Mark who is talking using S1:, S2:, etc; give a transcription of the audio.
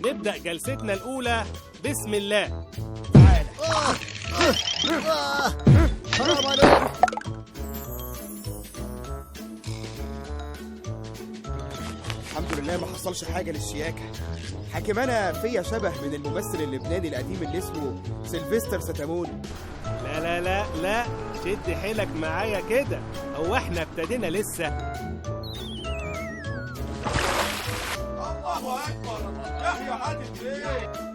S1: نبدأ جلستنا الأولى بسم الله.
S2: حرام عليك. الحمد لله ما حصلش حاجة للشياكة. حاكم أنا فيا شبه من الممثل اللبناني القديم اللي اسمه سيلفستر ستامون.
S1: لا لا لا لا، شد حيلك معايا كده، هو احنا ابتدينا لسه؟
S3: الله أكبر. يحيى عادل إيه؟